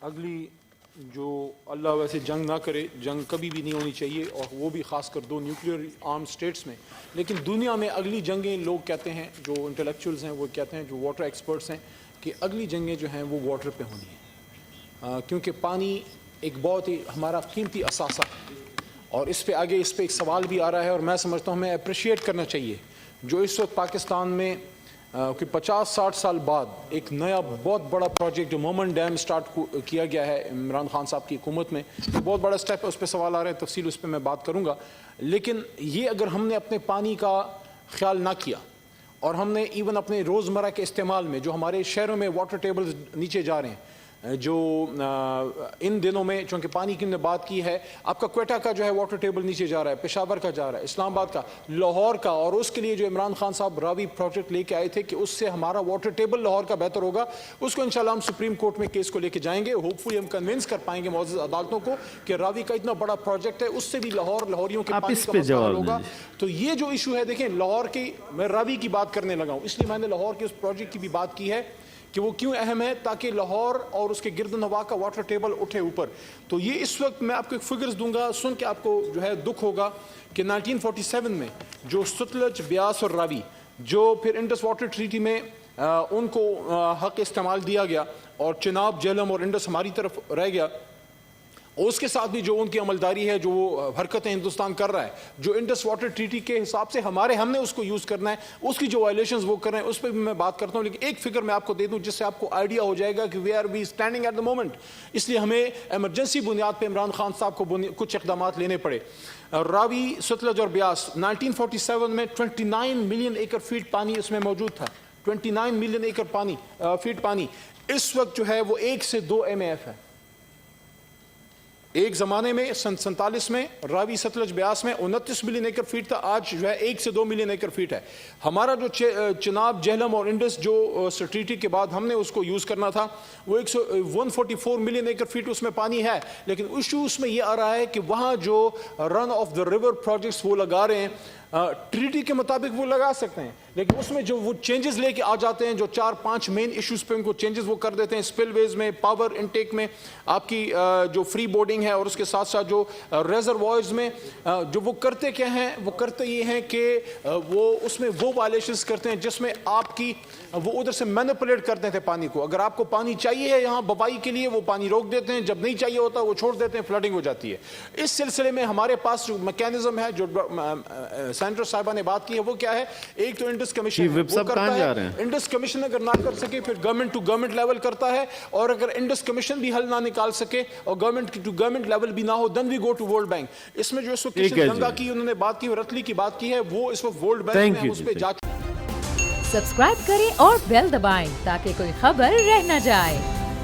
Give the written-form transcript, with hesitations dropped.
اگلی جو اللہ ویسے جنگ نہ کرے، جنگ کبھی بھی نہیں ہونی چاہیے، اور وہ بھی خاص کر دو نیوکلیئر آرم سٹیٹس میں، لیکن دنیا میں اگلی جنگیں لوگ کہتے ہیں، جو انٹلیکچوئلز ہیں وہ کہتے ہیں، جو واٹر ایکسپرٹس ہیں، کہ اگلی جنگیں جو ہیں وہ واٹر پہ ہونی ہیں، کیونکہ پانی ایک بہت ہی ہمارا قیمتی اثاثہ ہے، اور اس پہ ایک سوال بھی آ رہا ہے، اور میں سمجھتا ہوں ہمیں اپریشیٹ کرنا چاہیے جو اس وقت پاکستان میں کہ 50-60 سال بعد ایک نیا بہت بڑا پروجیکٹ جو مومن ڈیم سٹارٹ کیا گیا ہے عمران خان صاحب کی حکومت میں، بہت بڑا سٹیپ ہے، اس پہ سوال آ رہے ہیں، تفصیل اس پہ میں بات کروں گا، لیکن یہ اگر ہم نے اپنے پانی کا خیال نہ کیا اور ہم نے ایون اپنے روزمرہ کے استعمال میں جو ہمارے شہروں میں واٹر ٹیبلز نیچے جا رہے ہیں، جو ان دنوں میں چونکہ پانی کی ہم نے بات کی ہے، آپ کا کوئٹہ کا جو ہے واٹر ٹیبل نیچے جا رہا ہے، پشاور کا جا رہا ہے، اسلام آباد کا، لاہور کا، اور اس کے لیے جو عمران خان صاحب راوی پروجیکٹ لے کے آئے تھے کہ اس سے ہمارا واٹر ٹیبل لاہور کا بہتر ہوگا، اس کو انشاءاللہ ہم سپریم کورٹ میں کیس کو لے کے جائیں گے، ہوپ فلی ہم کنونس کر پائیں گے معزز عدالتوں کو کہ راوی کا اتنا بڑا پروجیکٹ ہے، اس سے بھی لاہوریوں کے پانی کا مسئلہ حل ہوگا۔ تو یہ جو ایشو ہے، دیکھیں لاہور کی، میں راوی کی بات کرنے لگا ہوں، اس لیے میں نے لاہور کے اس پروجیکٹ کی بھی بات کی ہے کہ وہ کیوں اہم ہے، تاکہ لاہور اور اس کے گرد و نواح کا واٹر ٹیبل اٹھے اوپر۔ تو یہ اس وقت میں آپ کو ایک فگرز دوں گا، سن کے آپ کو جو ہے دکھ ہوگا کہ 1947 میں جو ستلج، بیاس اور راوی، جو پھر انڈس واٹر ٹریٹی میں ان کو حق استعمال دیا گیا، اور چناب، جہلم اور انڈس ہماری طرف رہ گیا، اور اس کے ساتھ بھی جو ان کی عملداری ہے، جو حرکتیں ہندوستان کر رہا ہے، جو انڈس واٹر ٹریٹی کے حساب سے ہم نے اس کو یوز کرنا ہے، اس کی جو وائلیشنز وہ کر رہے ہیں، اس پہ بھی میں بات کرتا ہوں، لیکن ایک فگر میں آپ کو دے دوں جس سے آپ کو آئیڈیا ہو جائے گا کہ we are be standing at the moment, اس لیے ہمیں ایمرجنسی بنیاد پہ عمران خان صاحب کو کچھ اقدامات لینے پڑے۔ راوی، ستلج اور بیاس 1947 میں 29 ملین ایکڑ فیٹ پانی اس میں موجود تھا، 29 ملین ایکڑ فیٹ پانی، اس وقت جو ہے وہ 1 سے 2 MAF ہے۔ ایک زمانے میں 47 میں راوی، ستلج، بیاس میں 29 ملین ایکڑ فیٹ تھا، آج جو ہے 1 سے 2 ملین ایکڑ فیٹ ہے۔ ہمارا جو چناب، جہلم اور انڈس جو ٹریٹی کے بعد ہم نے اس کو یوز کرنا تھا، وہ 144 ملین ایکڑ فیٹ اس میں پانی ہے، لیکن ایشو اس میں یہ آ رہا ہے کہ وہاں جو رن آف دا ریور پروجیکٹس وہ لگا رہے ہیں، ٹریٹی کے مطابق وہ لگا سکتے ہیں، لیکن اس میں جو وہ چینجز لے کے آ جاتے ہیں، جو 4-5 مین ایشوز پہ ان کو چینجز وہ کر دیتے ہیں، سپل ویز میں، پاور انٹیک میں، آپ کی جو فری بورڈنگ ہے، اور اس کے ساتھ ساتھ جو ریزروائرز میں جو وہ کرتے کیا ہیں، وہ کرتے یہ ہیں کہ وہ اس میں وہ وائلیشنز کرتے ہیں جس میں آپ کی وہ ادھر سے مینپولیٹ کرتے تھے پانی کو، اگر آپ کو پانی چاہیے ہے یہاں بوائی کے لیے، وہ پانی روک دیتے ہیں، جب نہیں چاہیے ہوتا وہ چھوڑ دیتے ہیں، فلڈنگ ہو جاتی ہے۔ اس سلسلے میں ہمارے پاس جو میکینزم ہے، جو سینٹر صاحبہ نے بات کی ہے، وہ کیا ہے؟ ایک تو انڈس کمیشن وہ کرتا ہے، انڈس کمیشن اگر نہ کر سکے پھر گورنمنٹ ٹو گورنمنٹ لیول کرتا ہے، اور اگر انڈس کمیشن بھی حل نہ نکال سکے اور گورنمنٹ ٹو گورنمنٹ لیول بھی نہ ہو، دین وی گو ٹو ورلڈ بینک۔ اس میں جو اس وقت گنگا کی انہوں نے بات کی، رتلی کی بات کی ہے، وہ اس وقت ورلڈ بینک میں اس پہ جا۔ سبسکرائب کریں اور بیل دبائیں تاکہ کوئی خبر رہ نہ جائے۔